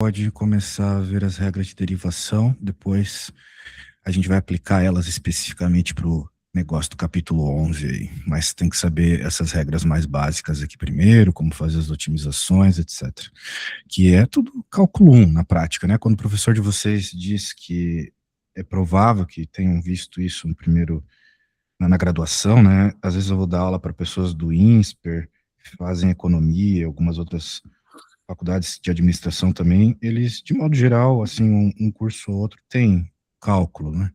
Pode começar a ver as regras de derivação, depois a gente vai aplicar elas especificamente para o negócio do capítulo 11 aí, mas tem que saber essas regras mais básicas aqui primeiro, como fazer as otimizações, etc. Que é tudo cálculo 1 na prática, né? Quando o professor de vocês diz que é provável que tenham visto isso no primeiro, na graduação, né? Às vezes eu vou dar aula para pessoas do INSPER, que fazem economia, algumas outras faculdades de administração também, eles, de modo geral, assim, um curso ou outro tem cálculo, né?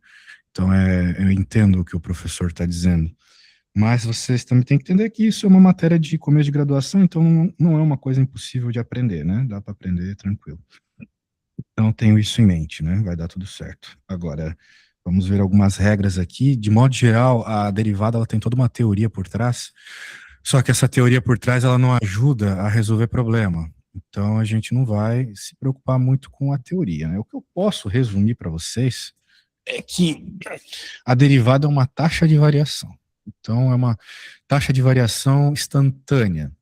Então, eu entendo o que o professor está dizendo. Mas vocês também têm que entender que isso é uma matéria de começo de graduação, então não é uma coisa impossível de aprender, né? Dá para aprender tranquilo. Então, tenho isso em mente, né? Vai dar tudo certo. Agora, vamos ver algumas regras aqui. De modo geral, a derivada ela tem toda uma teoria por trás, só que essa teoria por trás ela não ajuda a resolver problema. Então, a gente não vai se preocupar muito com a teoria, né? O que eu posso resumir para vocês é que a derivada é uma taxa de variação. Então, é uma taxa de variação instantânea,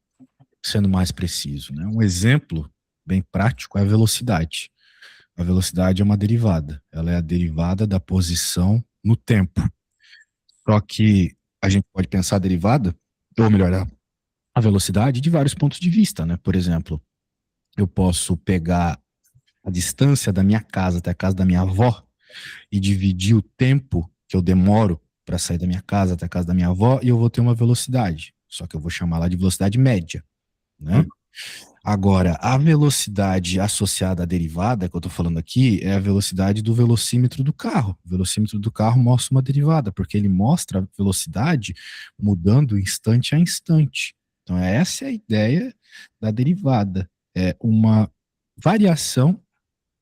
sendo mais preciso, né? Um exemplo bem prático é a velocidade. A velocidade é uma derivada. Ela é a derivada da posição no tempo. Só que a gente pode pensar a derivada, ou melhor, a velocidade de vários pontos de vista, né? Por exemplo, eu posso pegar a distância da minha casa até a casa da minha avó e dividir o tempo que eu demoro para sair da minha casa até a casa da minha avó e eu vou ter uma velocidade. Só que eu vou chamar lá de velocidade média, né? Agora, a velocidade associada à derivada, que eu estou falando aqui, é a velocidade do velocímetro do carro. O velocímetro do carro mostra uma derivada, porque ele mostra a velocidade mudando instante a instante. Então, essa é a ideia da derivada. É uma variação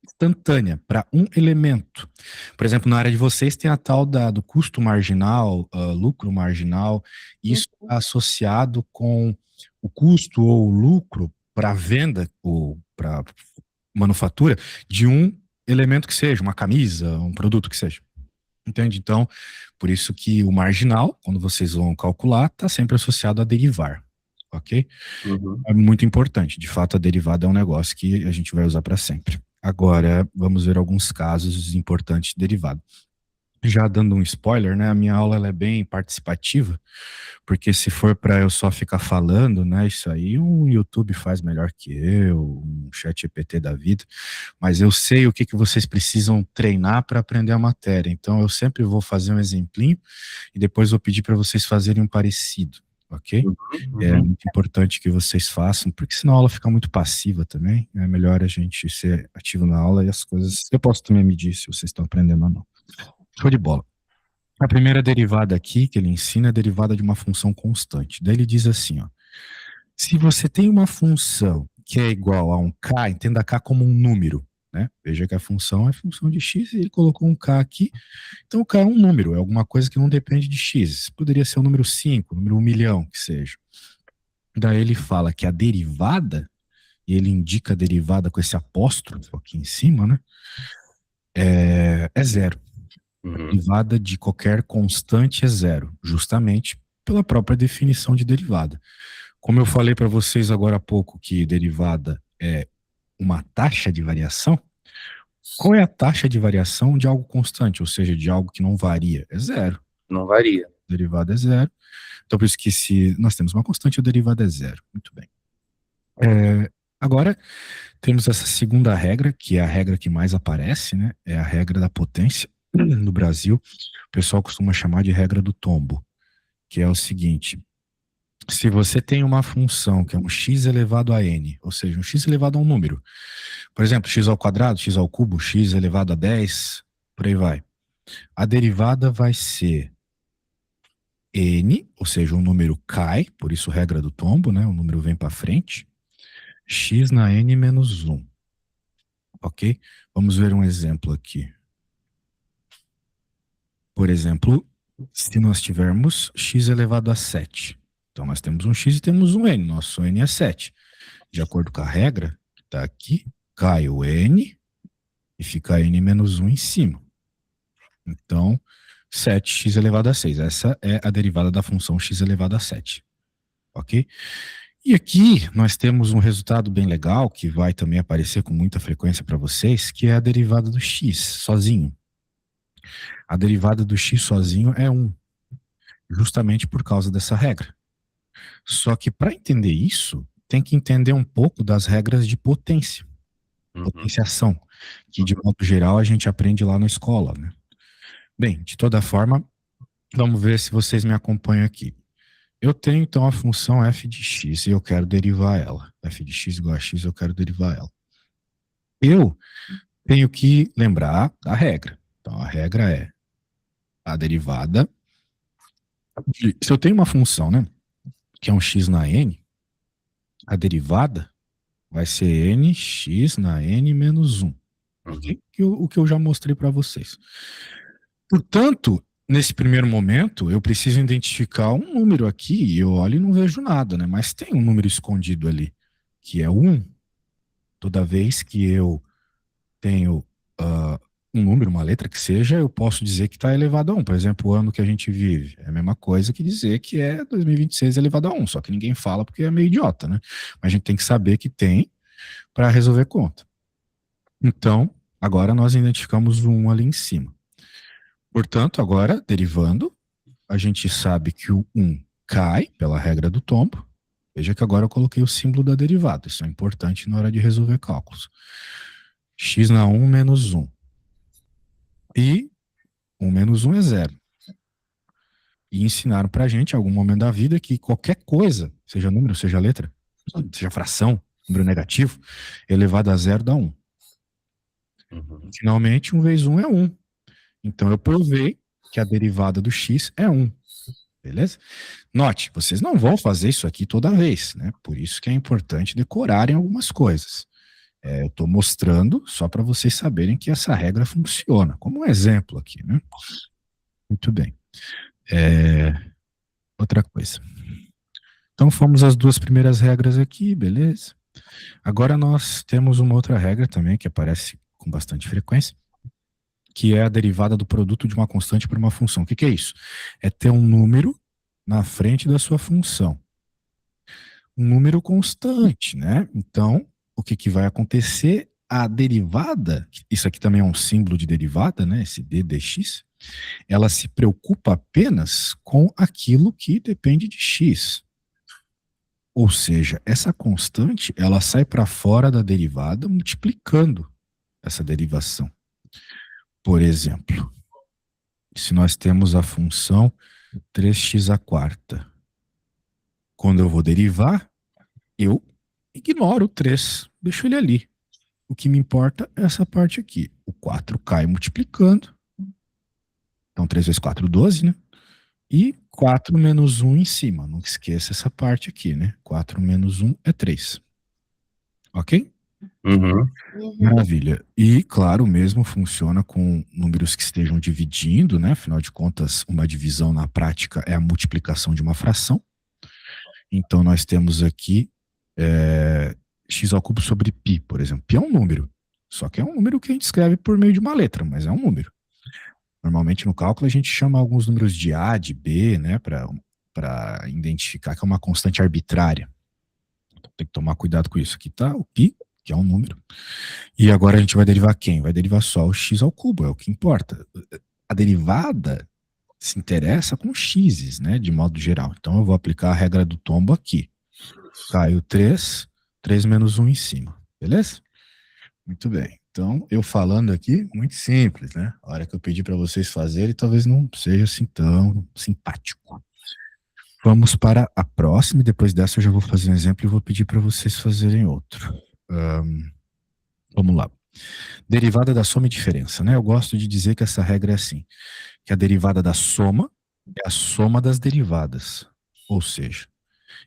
instantânea para um elemento. Por exemplo, na área de vocês tem a tal do custo marginal, lucro marginal, isso está associado com o custo ou o lucro para venda ou para manufatura de um elemento que seja, uma camisa, um produto que seja. Entende? Então, por isso que o marginal, quando vocês vão calcular, está sempre associado a derivar. Ok? Uhum. É muito importante. De fato, a derivada é um negócio que a gente vai usar para sempre. Agora, vamos ver alguns casos importantes de derivada. Já dando um spoiler, né? A minha aula ela é bem participativa, porque se for para eu só ficar falando, né? Isso aí o YouTube faz melhor que eu, um chat GPT da vida. Mas eu sei o que vocês precisam treinar para aprender a matéria. Então eu sempre vou fazer um exemplinho e depois vou pedir para vocês fazerem um parecido, ok? É Uhum. muito importante que vocês façam, porque senão a aula fica muito passiva também. É melhor a gente ser ativo na aula e as coisas. Eu posso também medir se vocês estão aprendendo ou não. Show de bola. A primeira derivada aqui que ele ensina é a derivada de uma função constante. Daí ele diz assim, ó, se você tem uma função que é igual a um k, entenda k como um número, né? Veja que a função é função de x e ele colocou um k aqui. Então o k é um número, é alguma coisa que não depende de x. Poderia ser o número 5, o número 1.000.000, que seja. Daí ele fala que a derivada, e ele indica a derivada com esse apóstrofo aqui em cima, né? É zero. A Uhum. derivada de qualquer constante é zero, justamente pela própria definição de derivada. Como eu falei para vocês agora há pouco que derivada é uma taxa de variação, qual é a taxa de variação de algo constante, ou seja, de algo que não varia? É zero. Não varia. A derivada é zero. Então, por isso que se nós temos uma constante, a derivada é zero. Muito bem. Agora, temos essa segunda regra, que é a regra que mais aparece, né? É a regra da potência. No Brasil, o pessoal costuma chamar de regra do tombo, que é o seguinte: se você tem uma função que é um x elevado a n, ou seja, um x elevado a um número, por exemplo, x ao quadrado, x ao cubo, x elevado a 10, por aí vai. A derivada vai ser n, ou seja, um número cai, por isso regra do tombo, né? O número vem para frente, x na n menos 1. Ok? Vamos ver um exemplo aqui. Por exemplo, se nós tivermos x elevado a 7. Então, nós temos um x e temos um n. Nosso n é 7. De acordo com a regra que está aqui, cai o n e fica n menos 1 em cima. Então, 7x elevado a 6. Essa é a derivada da função x elevado a 7. Ok? E aqui nós temos um resultado bem legal, que vai também aparecer com muita frequência para vocês, que é a derivada do x sozinho. A derivada do x sozinho é 1, justamente por causa dessa regra. Só que para entender isso, tem que entender um pouco das regras de potência, potenciação, que de modo geral a gente aprende lá na escola, né? Bem, de toda forma, vamos ver se vocês me acompanham aqui. Eu tenho então a função f de x e eu quero derivar ela. F de x igual a x, eu quero derivar ela. Eu tenho que lembrar da regra. Então a regra é a derivada se eu tenho uma função, né, que é um x na n, a derivada vai ser nx na n menos 1. O que eu já mostrei para vocês. Portanto, nesse primeiro momento, eu preciso identificar um número aqui, e eu olho e não vejo nada, né? Mas tem um número escondido ali, que é 1. Toda vez que eu tenho um número, uma letra que seja, eu posso dizer que está elevado a 1. Por exemplo, o ano que a gente vive é a mesma coisa que dizer que é 2026 elevado a 1, só que ninguém fala porque é meio idiota, né? Mas a gente tem que saber que tem para resolver conta. Então, agora nós identificamos o 1 ali em cima. Portanto, agora, derivando, a gente sabe que o 1 cai pela regra do tombo. Veja que agora eu coloquei o símbolo da derivada. Isso é importante na hora de resolver cálculos. X na 1 menos 1. E 1 menos 1 é 0. E ensinaram pra gente, em algum momento da vida, que qualquer coisa, seja número, seja letra, seja fração, número negativo, elevado a 0 dá 1. Finalmente, 1 vezes 1 é 1. Então, eu provei que a derivada do x é 1. Beleza? Note, vocês não vão fazer isso aqui toda vez, né? Por isso que é importante decorarem algumas coisas. Eu estou mostrando só para vocês saberem que essa regra funciona, como um exemplo aqui, né? Muito bem. Outra coisa. Então, fomos as duas primeiras regras aqui, beleza? Agora nós temos uma outra regra também que aparece com bastante frequência, que é a derivada do produto de uma constante por uma função. O que é isso? É ter um número na frente da sua função. Um número constante, né? Então, o que vai acontecer? A derivada, isso aqui também é um símbolo de derivada, né? Esse d dx, ela se preocupa apenas com aquilo que depende de x. Ou seja, essa constante, ela sai para fora da derivada multiplicando essa derivação. Por exemplo, se nós temos a função 3x à quarta, quando eu vou derivar, eu ignoro o 3, deixo ele ali. O que me importa é essa parte aqui. O 4 cai multiplicando. Então, 3 vezes 4, 12, né? E 4 menos 1 em cima. Não esqueça essa parte aqui, né? 4 menos 1 é 3. Ok? Maravilha. E, claro, o mesmo funciona com números que estejam dividindo, né? Afinal de contas, uma divisão na prática é a multiplicação de uma fração. Então, nós temos aqui x ao cubo sobre π, por exemplo. Π é um número, só que é um número que a gente escreve por meio de uma letra, mas é um número. Normalmente no cálculo a gente chama alguns números de A, de B, né, para identificar que é uma constante arbitrária. Então, tem que tomar cuidado com isso. Aqui tá o π, que é um número. E agora a gente vai derivar quem? Vai derivar só o x ao cubo, é o que importa. A derivada se interessa com x's, né, de modo geral. Então eu vou aplicar a regra do tombo aqui. Cai o 3 menos 1 em cima, beleza? Muito bem. Então, eu falando aqui, muito simples, né? A hora que eu pedi para vocês fazerem, talvez não seja assim tão simpático. Vamos para a próxima, e depois dessa eu já vou fazer um exemplo e vou pedir para vocês fazerem outro. Vamos lá. Derivada da soma e diferença, né? Eu gosto de dizer que essa regra é assim, que a derivada da soma é a soma das derivadas. Ou seja,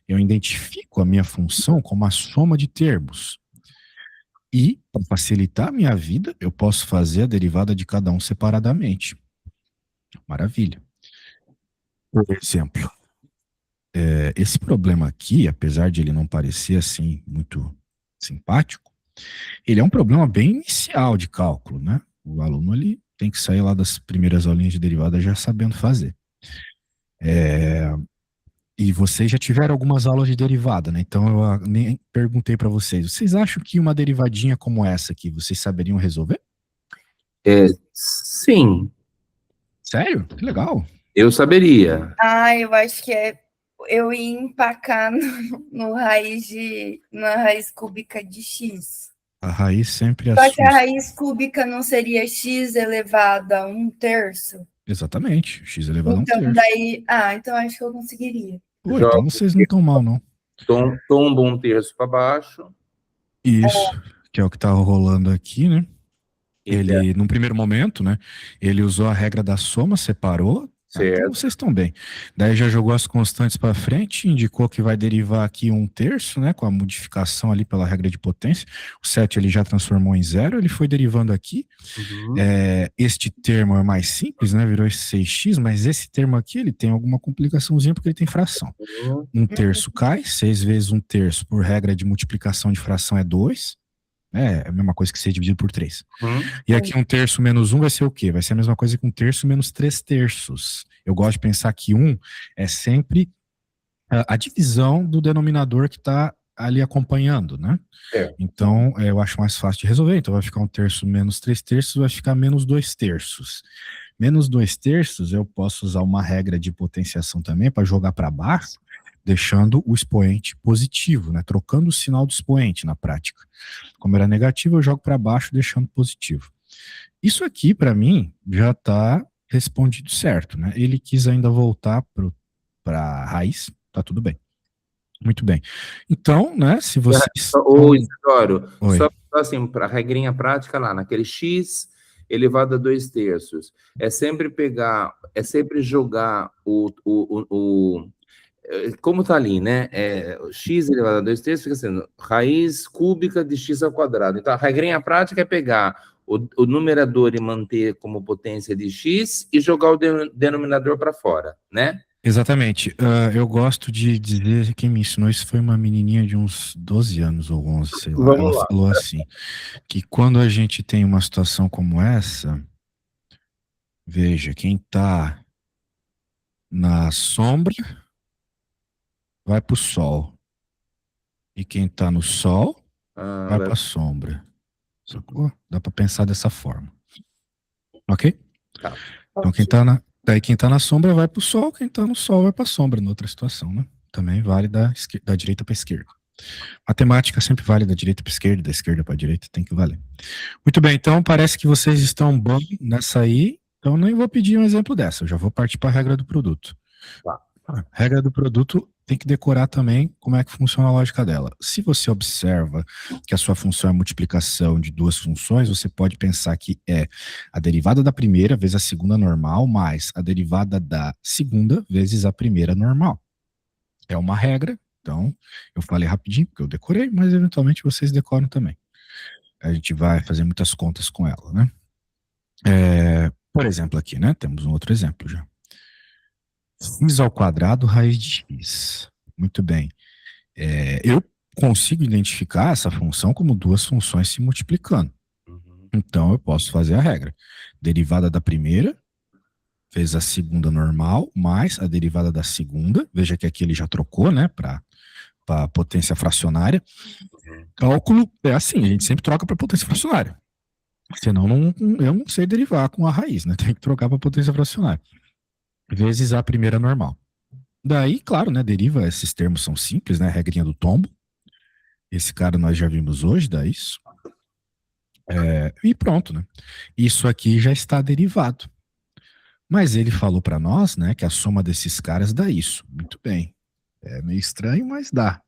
eu identifico a minha função como a soma de termos. E, para facilitar a minha vida, eu posso fazer a derivada de cada um separadamente. Maravilha. Por exemplo, esse problema aqui, apesar de ele não parecer assim muito simpático, ele é um problema bem inicial de cálculo, né? O aluno ali tem que sair lá das primeiras aulinhas de derivada já sabendo fazer. E vocês já tiveram algumas aulas de derivada, né? Então eu nem perguntei para vocês. Vocês acham que uma derivadinha como essa aqui, vocês saberiam resolver? Sim, Sério? Que legal. eu saberia. Eu acho que eu ia empacar na raiz cúbica de x. A raiz sempre Só que a assusta. raiz cúbica não seria x elevado a 1/3? Exatamente. X elevado a 1/3. Então, daí... então acho que eu conseguiria. Pô, então vocês não estão mal, não. Tomba 1/3 para baixo. Isso, que é o que tá rolando aqui, né? Ele, num primeiro momento, né? Ele usou a regra da soma, separou. Então vocês estão bem. Daí já jogou as constantes para frente, indicou que vai derivar aqui 1/3, né? Com a modificação ali pela regra de potência. O 7 ele já transformou em 0, ele foi derivando aqui. Este termo é mais simples, né? Virou 6x, mas esse termo aqui ele tem alguma complicaçãozinha porque ele tem fração. 1/3 cai, 6 vezes 1/3 por regra de multiplicação de fração é 2. É a mesma coisa que ser dividido por 3. E aqui 1/3 menos 1 vai ser o quê? Vai ser a mesma coisa que 1/3 menos 3/3. Eu gosto de pensar que 1 é sempre a divisão do denominador que está ali acompanhando, né? Então, eu acho mais fácil de resolver. Então, vai ficar 1/3 menos 3/3, vai ficar menos 2/3. Menos 2/3, eu posso usar uma regra de potenciação também para jogar para baixo, deixando o expoente positivo, né? Trocando o sinal do expoente na prática. Como era negativo, eu jogo para baixo, deixando positivo. Isso aqui, para mim, já está respondido certo, né? Ele quis ainda voltar para a raiz, tá tudo bem. Muito bem. Então, né, se vocês... Ô, Isidoro, só assim, para a regrinha prática lá, naquele x elevado a 2/3, é sempre jogar como tá ali, né? X elevado a 2/3 fica sendo raiz cúbica de x ao quadrado. Então, a regrinha prática é pegar o numerador e manter como potência de x e jogar o denominador para fora, né? Exatamente. Eu gosto de dizer, quem me ensinou isso foi uma menininha de uns 12 anos ou 11, sei lá. Ela falou assim, que quando a gente tem uma situação como essa, veja, quem tá na sombra vai pro sol. E quem tá no sol vai pra sombra. Sacou? Dá pra pensar dessa forma. Ok? Tá. Então daí quem tá na sombra vai pro sol, quem tá no sol vai pra sombra, noutra situação, né? Também vale da direita pra esquerda. Matemática sempre vale da direita pra esquerda, da esquerda pra direita, tem que valer. Muito bem, então parece que vocês estão bons nessa aí, então nem vou pedir um exemplo dessa, eu já vou partir pra regra do produto. Tá. Regra do produto tem que decorar também como é que funciona a lógica dela. Se você observa que a sua função é multiplicação de duas funções, você pode pensar que é a derivada da primeira vezes a segunda normal, mais a derivada da segunda vezes a primeira normal. É uma regra, então eu falei rapidinho, porque eu decorei, mas eventualmente vocês decoram também. A gente vai fazer muitas contas com ela, né? Por exemplo aqui, né? Temos um outro exemplo já. X ao quadrado, raiz de x. Muito bem. Eu consigo identificar essa função como duas funções se multiplicando. Então, eu posso fazer a regra. Derivada da primeira, vezes a segunda normal, mais a derivada da segunda. Veja que aqui ele já trocou, né, para potência fracionária. Cálculo é assim, a gente sempre troca para potência fracionária. Senão, eu não sei derivar com a raiz, né? Tem que trocar para potência fracionária. Vezes a primeira normal. Daí, claro, né, deriva, esses termos são simples, né, regrinha do tombo. Esse cara nós já vimos hoje, dá isso. E pronto, né. Isso aqui já está derivado. Mas ele falou para nós, né, que a soma desses caras dá isso. Muito bem. É meio estranho, mas dá.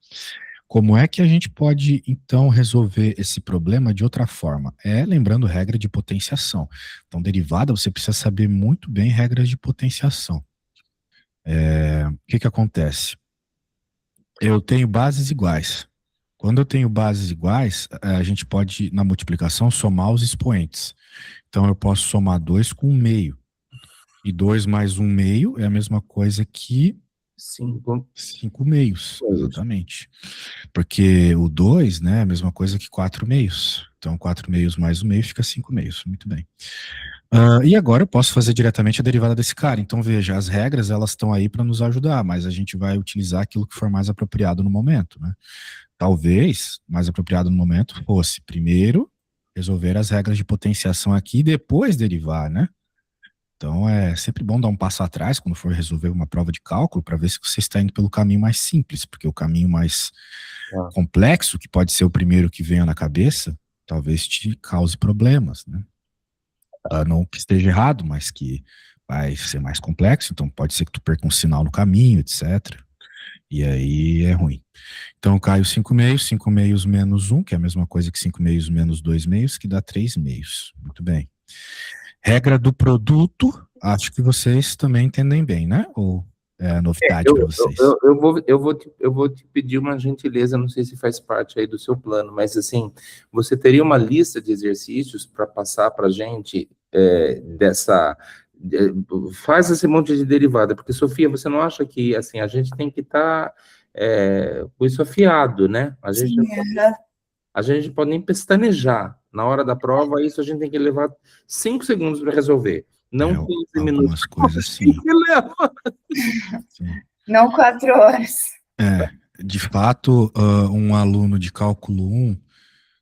Como é que a gente pode, então, resolver esse problema de outra forma? Lembrando regra de potenciação. Então, derivada, você precisa saber muito bem regras de potenciação. O que acontece? Eu tenho bases iguais. Quando eu tenho bases iguais, a gente pode, na multiplicação, somar os expoentes. Então, eu posso somar 2 com 1/2. E 2 mais 1/2 é a mesma coisa que 5 meios, exatamente. Porque o 2, né, é a mesma coisa que 4 meios. Então, 4 meios mais 1/2 fica 5 meios. Muito bem. E agora eu posso fazer diretamente a derivada desse cara. Então, veja, as regras, elas estão aí para nos ajudar, mas a gente vai utilizar aquilo que for mais apropriado no momento, né? Talvez, mais apropriado no momento, fosse primeiro resolver as regras de potenciação aqui e depois derivar, né? Então, é sempre bom dar um passo atrás quando for resolver uma prova de cálculo para ver se você está indo pelo caminho mais simples, porque o caminho mais complexo, que pode ser o primeiro que venha na cabeça, talvez te cause problemas, né? Não que esteja errado, mas que vai ser mais complexo, então pode ser que tu perca um sinal no caminho, etc. E aí é ruim. Então cai os 5 meios, 5 meios menos 1, que é a mesma coisa que 5 meios menos 2 meios, que dá 3 meios. Muito bem. Regra do produto, acho que vocês também entendem bem, né? Ou é novidade para vocês? Eu vou te pedir uma gentileza, não sei se faz parte aí do seu plano, mas assim, você teria uma lista de exercícios para passar para a gente faz esse monte de derivada, porque, Sofia, você não acha que assim, a gente tem que estar com isso afiado, né? A gente não pode nem pestanejar. Na hora da prova, isso a gente tem que levar 5 segundos para resolver. Não 15 minutos. Algumas coisas sim. Não 4 horas. De fato, um aluno de cálculo 1,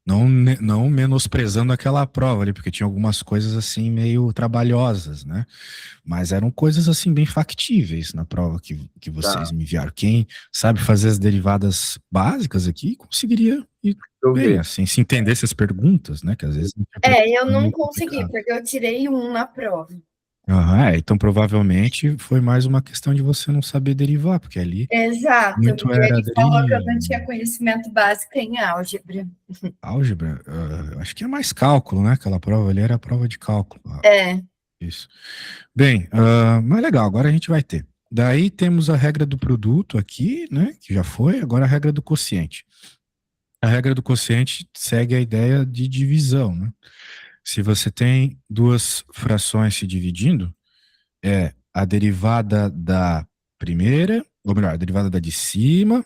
não menosprezando aquela prova ali, porque tinha algumas coisas assim meio trabalhosas, né? Mas eram coisas assim bem factíveis na prova que vocês me enviaram. Quem sabe fazer as derivadas básicas aqui conseguiria ir bem, assim, se entendesse as perguntas, né? Que às vezes eu não consegui, porque eu tirei 1 na prova. Então provavelmente foi mais uma questão de você não saber derivar, porque ali Exato, muito porque era ele falou que eu não tinha conhecimento básico em álgebra. Álgebra? Acho que é mais cálculo, né? Aquela prova ali era a prova de cálculo. Isso. Bem, mas legal, agora a gente vai ter. Daí temos a regra do produto aqui, né? Que já foi, agora a regra do quociente. A regra do quociente segue a ideia de divisão, né? Se você tem duas frações se dividindo, é a derivada da primeira, ou melhor, a derivada da de cima,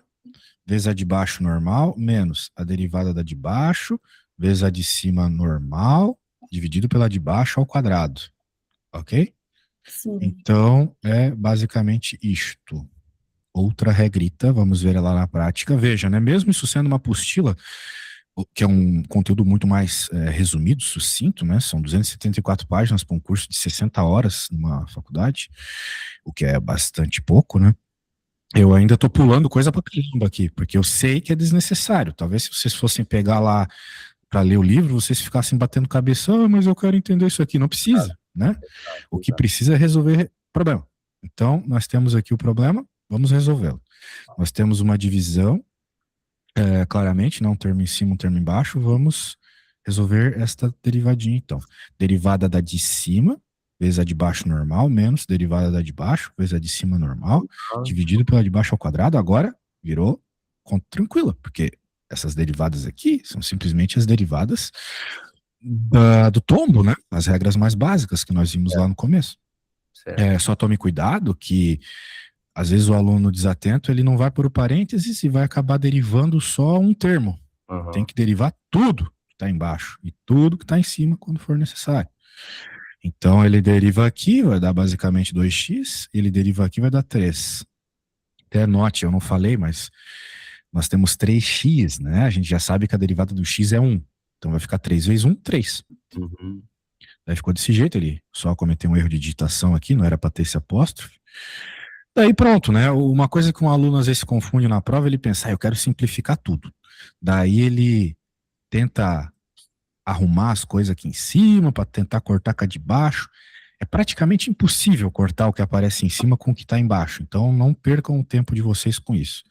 vezes a de baixo normal, menos a derivada da de baixo, vezes a de cima normal, dividido pela de baixo ao quadrado. Ok? Sim. Então, é basicamente isto. Outra regrita, vamos ver ela na prática. Veja, né? Mesmo isso sendo uma apostila, que é um conteúdo muito mais resumido, sucinto, né? São 274 páginas para um curso de 60 horas numa faculdade, o que é bastante pouco, né? Eu ainda estou pulando coisa para caramba aqui, porque eu sei que é desnecessário. Talvez se vocês fossem pegar lá para ler o livro, vocês ficassem batendo cabeça, mas eu quero entender isso aqui. Não precisa, né? O que precisa é resolver problema. Então, nós temos aqui o problema, vamos resolvê-lo. Nós temos uma divisão, claramente, né, um termo em cima, um termo embaixo, vamos resolver esta derivadinha, então. Derivada da de cima, vezes a de baixo normal, menos derivada da de baixo, vezes a de cima normal, dividido pela de baixo ao quadrado, agora virou tranquila, porque essas derivadas aqui são simplesmente as derivadas do tombo, né? As regras mais básicas que nós vimos lá no começo. Só tome cuidado que às vezes o aluno desatento, ele não vai por parênteses e vai acabar derivando só um termo. Tem que derivar tudo que está embaixo e tudo que está em cima quando for necessário. Então ele deriva aqui, vai dar basicamente 2x, ele deriva aqui, vai dar 3. Até note, eu não falei, mas nós temos 3x, né? A gente já sabe que a derivada do x é 1. Então vai ficar 3 vezes 1, 3. Daí ficou desse jeito, ele só cometeu um erro de digitação aqui, não era para ter esse apóstrofe. Daí pronto, né? Uma coisa que um aluno às vezes se confunde na prova, ele pensa, eu quero simplificar tudo. Daí ele tenta arrumar as coisas aqui em cima para tentar cortar com a de baixo. É praticamente impossível cortar o que aparece em cima com o que está embaixo. Então não percam o tempo de vocês com isso.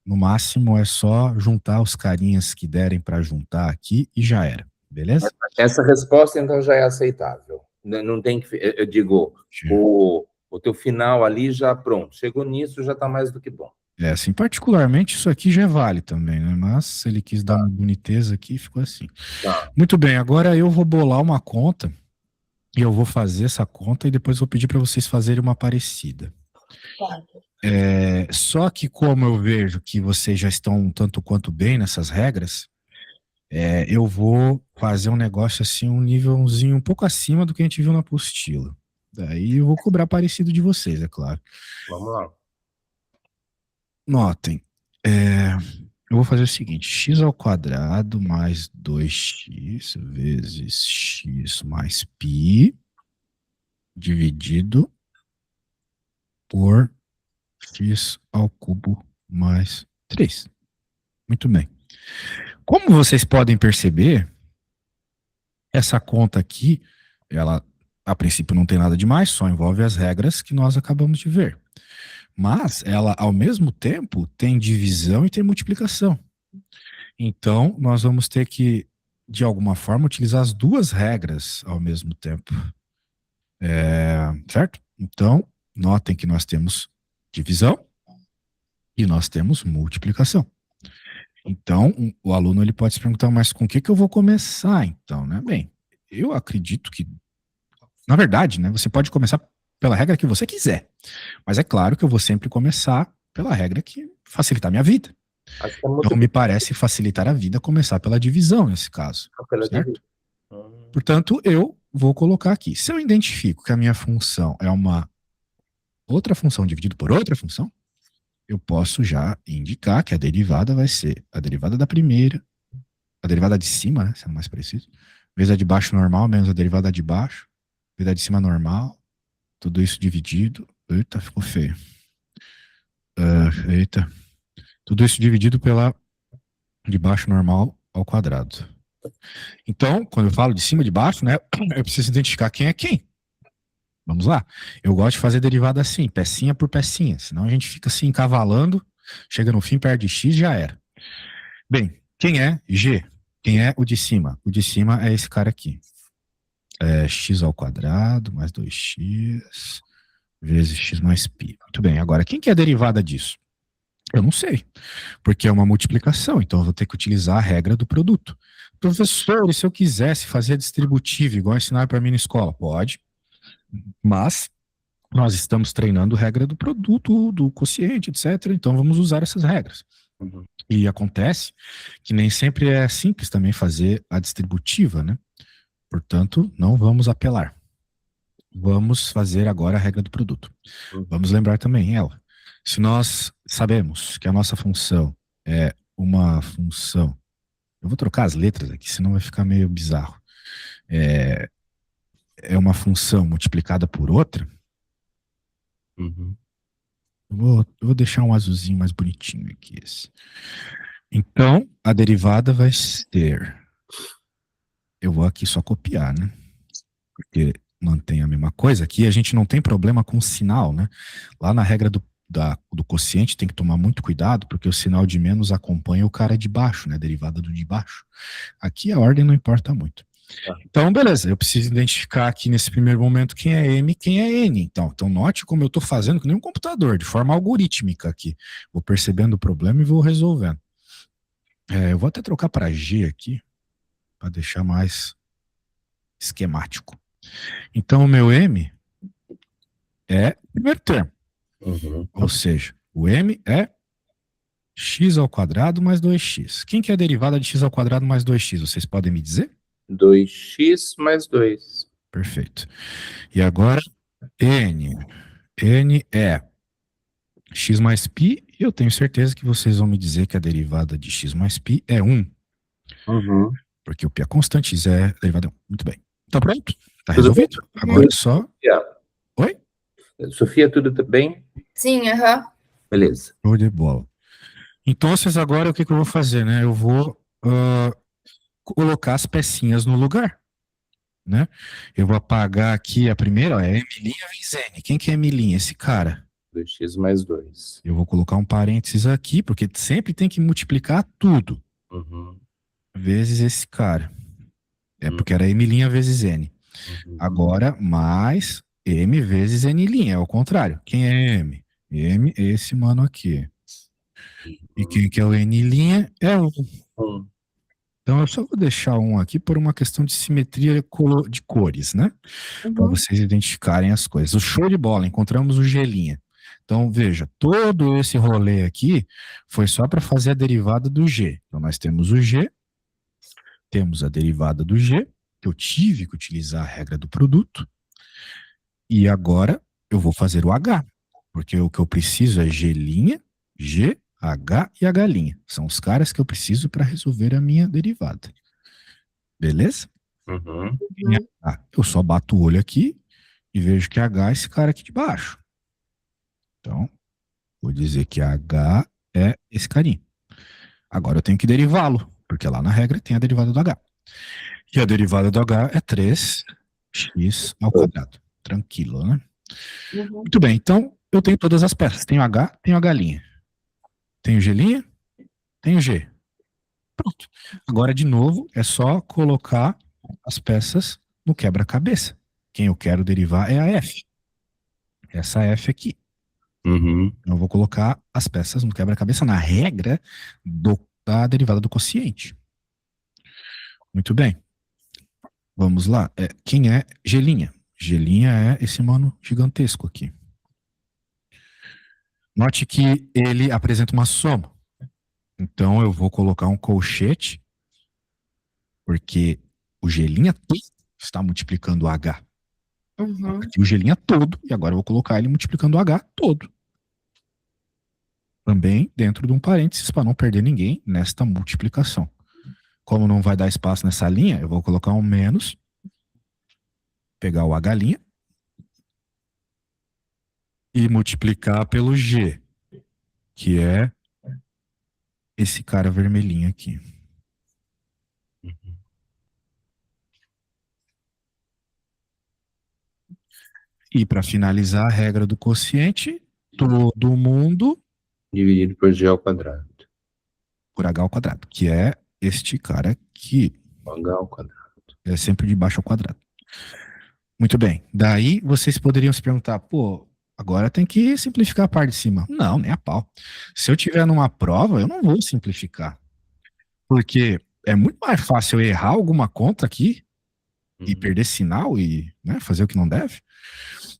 No máximo é só juntar os carinhas que derem para juntar aqui e já era, beleza? Essa resposta então já é aceitável. Não tem que, eu digo, o teu final ali já pronto. Chegou nisso, já está mais do que bom. Assim, particularmente isso aqui já vale também, né? Mas ele quis dar uma boniteza aqui, ficou assim. Muito bem, agora eu vou bolar uma conta e eu vou fazer essa conta e depois vou pedir para vocês fazerem uma parecida. Só que como eu vejo que vocês já estão um tanto quanto bem nessas regras, Eu vou fazer um negócio assim, um nívelzinho um pouco acima do que a gente viu na apostila. Daí eu vou cobrar parecido de vocês, é claro. Vamos lá. Notem, eu vou fazer o seguinte, x ao quadrado mais 2x vezes x mais π dividido por x ao cubo mais 3. Muito bem. Como vocês podem perceber, essa conta aqui, ela a princípio não tem nada demais, só envolve as regras que nós acabamos de ver. Mas ela, ao mesmo tempo, tem divisão e tem multiplicação. Então, nós vamos ter que, de alguma forma, utilizar as duas regras ao mesmo tempo. Certo? Então, notem que nós temos divisão e nós temos multiplicação. Então, o aluno ele pode se perguntar, mas com o que eu vou começar, então, né? Bem, eu acredito que, na verdade, né, você pode começar pela regra que você quiser. Mas é claro que eu vou sempre começar pela regra que facilitar a minha vida. Acho que Então, me parece facilitar a vida começar pela divisão, nesse caso. Certo? Portanto, eu vou colocar aqui. Se eu identifico que a minha função é uma outra função dividida por outra função, eu posso já indicar que a derivada vai ser a derivada da primeira, a derivada de cima, né, sendo mais preciso, vezes a de baixo normal, menos a derivada de baixo, vezes a de cima normal, tudo isso dividido. Eita, ficou feio. Eita. Tudo isso dividido pela de baixo normal ao quadrado. Então, quando eu falo de cima e de baixo, né, eu preciso identificar quem é quem. Vamos lá. Eu gosto de fazer derivada assim, pecinha por pecinha, senão a gente fica assim encavalando, chega no fim, perde x, já era. Bem, quem é G? Quem é o de cima? O de cima é esse cara aqui. X ao quadrado mais 2x vezes x mais π. Muito bem, agora quem que é a derivada disso? Eu não sei, porque é uma multiplicação, então eu vou ter que utilizar a regra do produto. Professor, e se eu quisesse fazer a distributiva, igual ensinaram para mim na escola? Pode, mas nós estamos treinando regra do produto, do quociente, etc. Então vamos usar essas regras. E acontece que nem sempre é simples também fazer a distributiva, né? Portanto, não vamos apelar. Vamos fazer agora a regra do produto. Vamos lembrar também ela. Se nós sabemos que a nossa função é uma função... Eu vou trocar as letras aqui, senão vai ficar meio bizarro. É uma função multiplicada por outra. Eu vou deixar um azulzinho mais bonitinho aqui. Esse. Então, a derivada vai ser... Eu vou aqui só copiar, né? Porque mantém a mesma coisa. Aqui a gente não tem problema com o sinal, né? Lá na regra do quociente tem que tomar muito cuidado, porque o sinal de menos acompanha o cara de baixo, né? A derivada do de baixo. Aqui a ordem não importa muito. Então, beleza, eu preciso identificar aqui nesse primeiro momento quem é M e quem é N. Então note como eu estou fazendo que nem um computador, de forma algorítmica aqui. Vou percebendo o problema e vou resolvendo. Eu vou até trocar para G aqui, para deixar mais esquemático. Então, o meu M é o primeiro termo. Ou seja, o M é x ao quadrado mais 2x. Quem que é a derivada de x ao quadrado mais 2x? Vocês podem me dizer? 2x mais 2. Perfeito. E agora, N. N é x mais π, e eu tenho certeza que vocês vão me dizer que a derivada de x mais π é 1. Porque o π é constante, x é derivada de 1. Muito bem. Tá pronto? Tá resolvido? Agora é só... Oi? Sofia, tudo bem? Sim, Beleza. Show de bola. Então, agora o que eu vou fazer, né? Eu vou colocar as pecinhas no lugar, né? Eu vou apagar aqui a primeira, ó, é M' vezes N. Quem que é M'? Esse cara. 2x mais 2. Eu vou colocar um parênteses aqui, porque sempre tem que multiplicar tudo. Vezes esse cara. Porque era M' vezes N. Agora, mais M vezes N'. É o contrário. Quem é M? M é esse mano aqui. E quem que é o N' é 1. Então eu só vou deixar 1 aqui por uma questão de simetria de cores, né? Para vocês identificarem as coisas. O show de bola, encontramos o G'. Então, veja, todo esse rolê aqui foi só para fazer a derivada do G. Então, nós temos o G, temos a derivada do G, que eu tive que utilizar a regra do produto, e agora eu vou fazer o H, porque o que eu preciso é G', G, H e H'. São os caras que eu preciso para resolver a minha derivada. Beleza? Uhum. Eu só bato o olho aqui e vejo que H é esse cara aqui de baixo. Então, vou dizer que H é esse carinha. Agora eu tenho que derivá-lo, porque lá na regra tem a derivada do H. E a derivada do H é 3x ao quadrado. Tranquilo, né? Uhum. Muito bem, então eu tenho todas as peças. Tenho H, tenho H'. Tenho G', tenho G. Pronto. Agora, de novo, é só colocar as peças no quebra-cabeça. Quem eu quero derivar é a F. Essa F aqui. Uhum. Eu vou colocar as peças no quebra-cabeça na regra da derivada do quociente. Muito bem. Vamos lá. Quem é G'? G' é esse mano gigantesco aqui. Note que ele apresenta uma soma. Então eu vou colocar um colchete, porque o G' todo está multiplicando o H. Uhum. Aqui o G' todo, e agora eu vou colocar ele multiplicando o H todo. Também dentro de um parênteses para não perder ninguém nesta multiplicação. Como não vai dar espaço nessa linha, eu vou colocar um menos, pegar o H' e multiplicar pelo G, que é esse cara vermelhinho aqui. E para finalizar a regra do quociente, todo mundo Dividido por G ao quadrado. por H ao quadrado, que é este cara aqui. H ao quadrado. É sempre de baixo ao quadrado. Muito bem. Daí vocês poderiam se perguntar, pô, agora tem que simplificar a parte de cima. Não, nem a pau. Se eu tiver numa prova, eu não vou simplificar. Porque é muito mais fácil eu errar alguma conta aqui e perder sinal e, né, fazer o que não deve,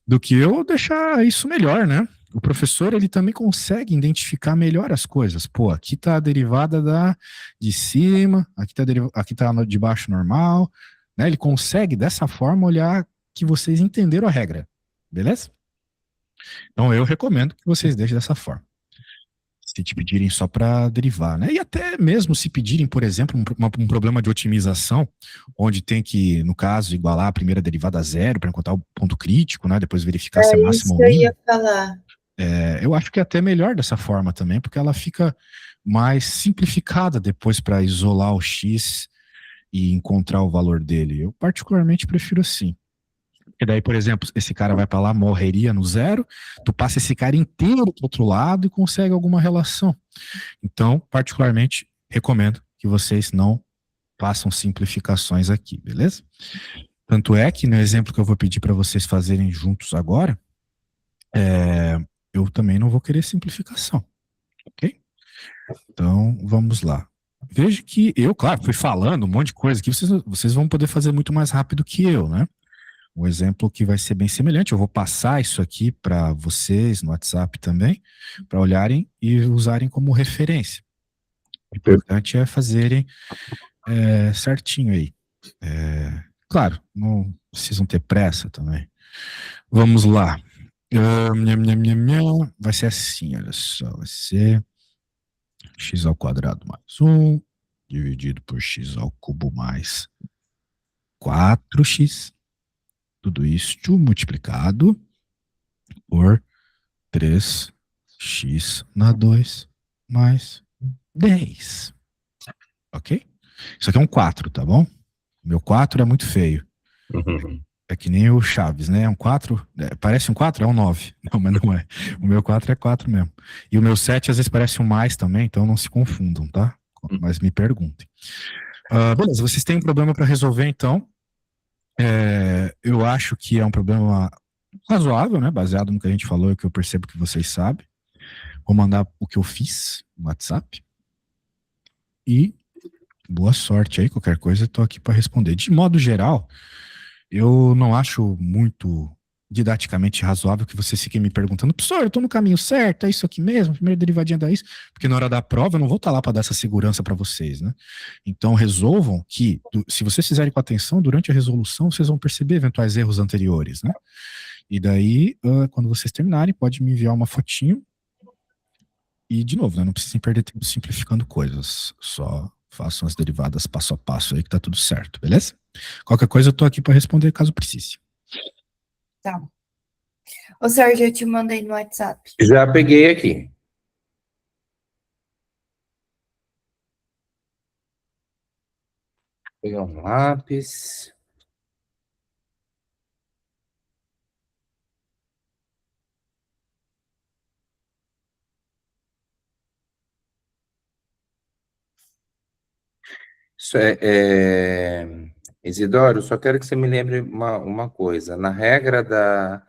do que eu deixar isso melhor, né? O professor, ele também consegue identificar melhor as coisas. Pô, aqui tá a derivada de cima, aqui tá a de baixo normal, né? Ele consegue, dessa forma, olhar que vocês entenderam a regra, beleza? Então, eu recomendo que vocês deixem dessa forma. Se te pedirem só para derivar, né? E até mesmo se pedirem, por exemplo, um problema de otimização, onde tem que, no caso, igualar a primeira derivada a zero para encontrar o ponto crítico, né? Depois verificar se é máximo ou Isso que eu mínimo. ia falar. Eu acho que é até melhor dessa forma também, porque ela fica mais simplificada depois para isolar o X e encontrar o valor dele. Eu particularmente prefiro assim. E daí, por exemplo, esse cara vai para lá, morreria no zero, tu passa esse cara inteiro pro outro lado e consegue alguma relação. Então, particularmente, recomendo que vocês não façam simplificações aqui, beleza? Tanto é que no exemplo que eu vou pedir para vocês fazerem juntos agora, eu também não vou querer simplificação, ok? Então, vamos lá. Veja que eu, claro, fui falando um monte de coisa aqui, vocês vão poder fazer muito mais rápido que eu, né? Um exemplo que vai ser bem semelhante, eu vou passar isso aqui para vocês no WhatsApp também, para olharem e usarem como referência. O importante é fazerem certinho aí. Claro, não precisam ter pressa também. Vamos lá. Vai ser assim, olha só, vai ser x ao quadrado mais 1, dividido por x ao cubo mais 4x, tudo isso multiplicado por 3x na 2 mais 10. Ok? Isso aqui é um 4, tá bom? Meu 4 é muito feio. Uhum. É que nem o Chaves, né? É um 4, parece um 4, é um 9. Não, mas não é. O meu 4 é 4 mesmo. E o meu 7 às vezes parece um mais também, então não se confundam, tá? Mas me perguntem. Beleza, vocês têm um problema para resolver, então. Eu acho que é um problema razoável, né? Baseado no que a gente falou e que eu percebo que vocês sabem. Vou mandar o que eu fiz no WhatsApp. E boa sorte aí, qualquer coisa eu tô aqui para responder. De modo geral, eu não acho muito didaticamente razoável que você fique me perguntando, professor, eu tô no caminho certo, é isso aqui mesmo, primeira derivadinha dá isso, porque na hora da prova eu não vou estar lá para dar essa segurança para vocês, né? Então resolvam que, se vocês fizerem com atenção, durante a resolução, vocês vão perceber eventuais erros anteriores, né? E daí, quando vocês terminarem, pode me enviar uma fotinho e, de novo, né, não precisem perder tempo simplificando coisas, só façam as derivadas passo a passo aí que tá tudo certo, beleza? Qualquer coisa eu tô aqui para responder caso precise. Tá. Ô, Sérgio, eu te mandei no WhatsApp. Já peguei aqui. Vou pegar um lápis. Isso Isidoro, só quero que você me lembre uma coisa. Na regra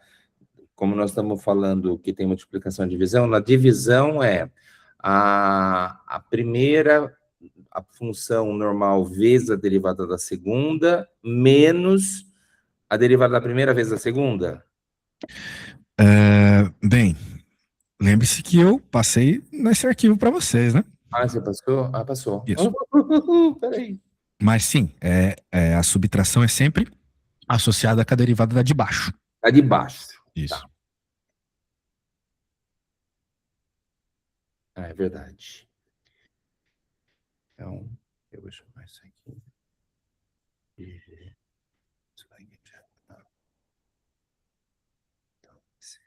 como nós estamos falando que tem multiplicação e divisão, na divisão a primeira, a função normal vezes a derivada da segunda, menos a derivada da primeira vezes a segunda? Bem, lembre-se que eu passei nesse arquivo para vocês, né? Ah, você passou? Ah, passou. Isso. Peraí. Mas sim, a subtração é sempre associada com a derivada da de baixo. A de baixo. Isso. Tá. Ah, é verdade. Então, eu vou chamar isso aqui de G. Isso vai aqui já. Tá. Então, esse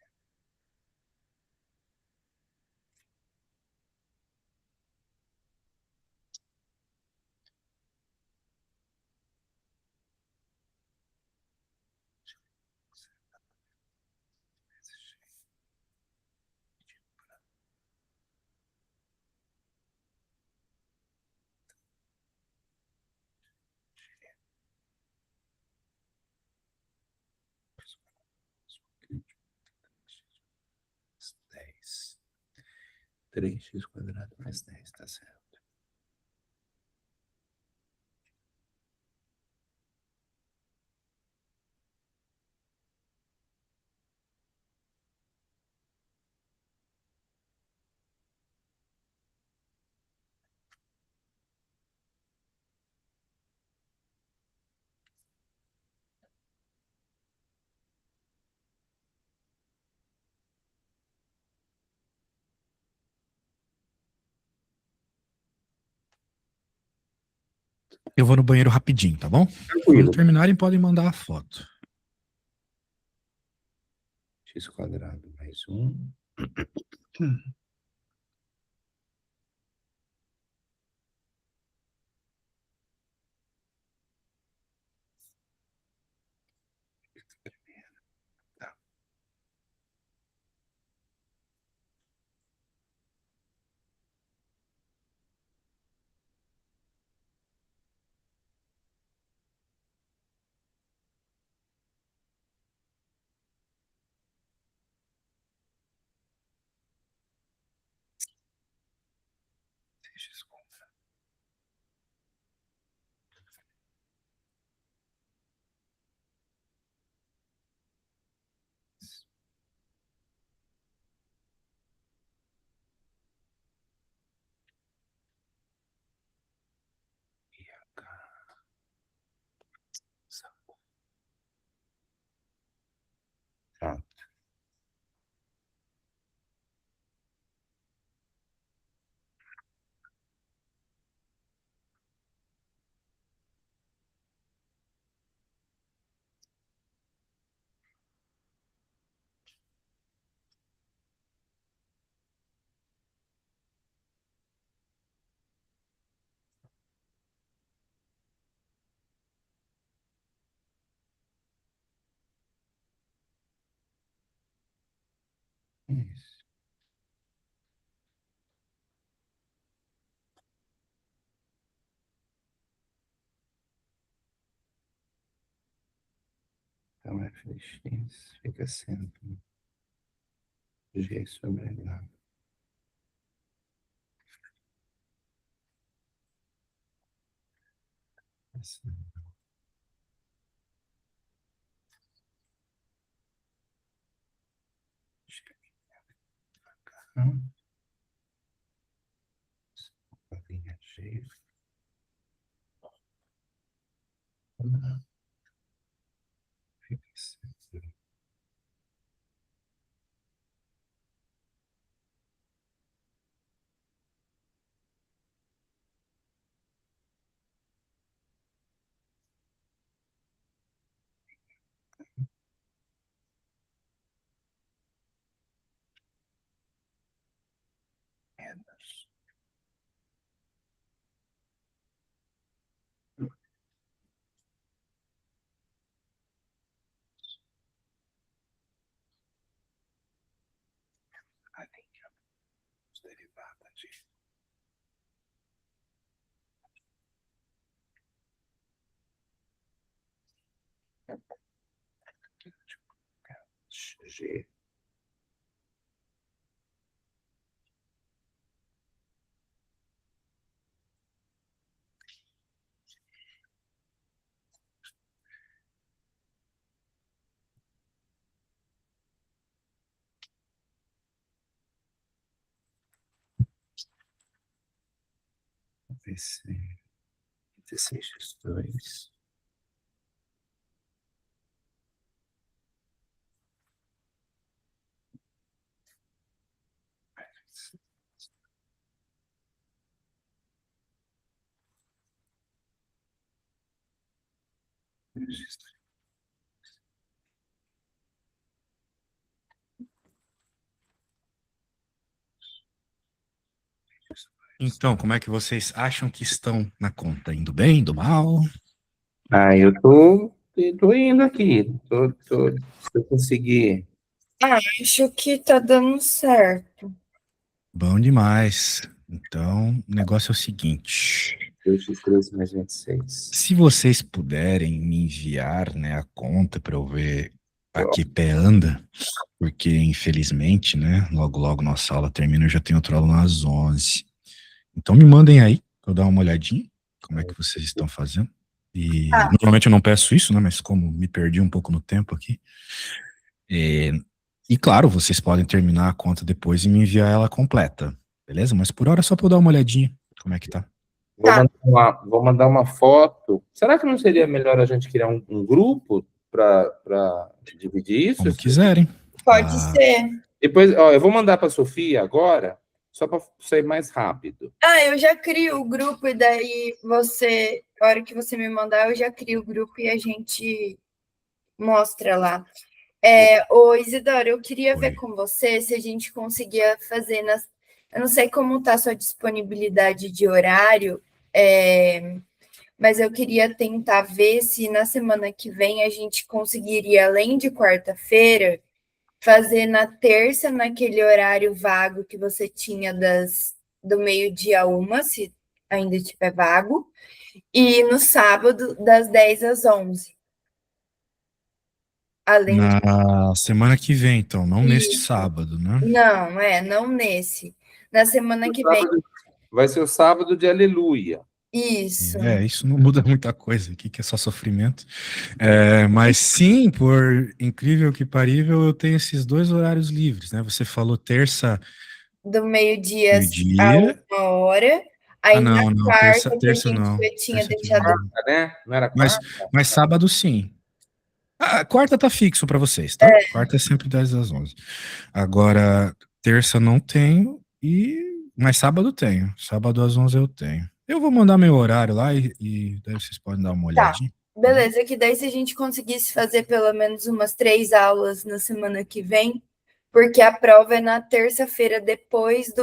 10. 3x quadrado mais 10, tá certo. Eu vou no banheiro rapidinho, tá bom? Quando Tranquilo. terminarem, podem mandar a foto. X quadrado mais 1. Tá. X quadrado. E H. Pronto. Isso. Então, f de x fica sendo g sobre h. Assim. G. VC 16x2. Então, como é que vocês acham que estão na conta? Indo bem, indo mal? Eu tô indo aqui. Se eu conseguir. Acho que tá dando certo. Bom demais. Então, o negócio é o seguinte. 2x3 mais 26. Se vocês puderem me enviar, né, a conta para eu ver a que pé anda, porque infelizmente, né, logo nossa aula termina, eu já tenho outra aula às 11. Então me mandem aí, pra eu dar uma olhadinha, como é que vocês estão fazendo. E normalmente eu não peço isso, né, mas como me perdi um pouco no tempo aqui. E claro, vocês podem terminar a conta depois e me enviar ela completa, beleza? Mas por hora é só pra eu dar uma olhadinha, como é que tá. Vou mandar uma foto. Será que não seria melhor a gente criar um grupo para dividir isso? Como quiserem. Pode ser. Depois, ó, eu vou mandar para a Sofia agora, só para ser mais rápido. Eu já crio o grupo e daí você, a hora que você me mandar, eu já crio o grupo e a gente mostra lá. Ô Isidoro, eu queria ver com você se a gente conseguia fazer eu não sei como tá a sua disponibilidade de horário, mas eu queria tentar ver se na semana que vem a gente conseguiria, além de quarta-feira, fazer na terça, naquele horário vago que você tinha do meio-dia a 1, se ainda estiver vago, e no sábado, das 10 às 11. Na semana que vem, então, não neste sábado, né? Não nesse. Na semana que vem. Vai ser o sábado de Aleluia. Isso. Isso não muda muita coisa aqui, que é só sofrimento. Mas sim, por incrível que parível, eu tenho esses 2 horários livres, né? Você falou terça... Do meio-dia a 1h. Aí não, quarta, terça que a não. gente já tinha Terça deixado. Quarta, né? Não era quarta? Mas sábado sim. Quarta tá fixo para vocês, tá? Quarta é sempre 10 às 11. Agora, terça não tenho, mas sábado tenho. Sábado às 11 eu tenho. Eu vou mandar meu horário lá e daí vocês podem dar uma olhadinha. Beleza, que daí se a gente conseguisse fazer pelo menos umas 3 aulas na semana que vem, porque a prova é na terça-feira depois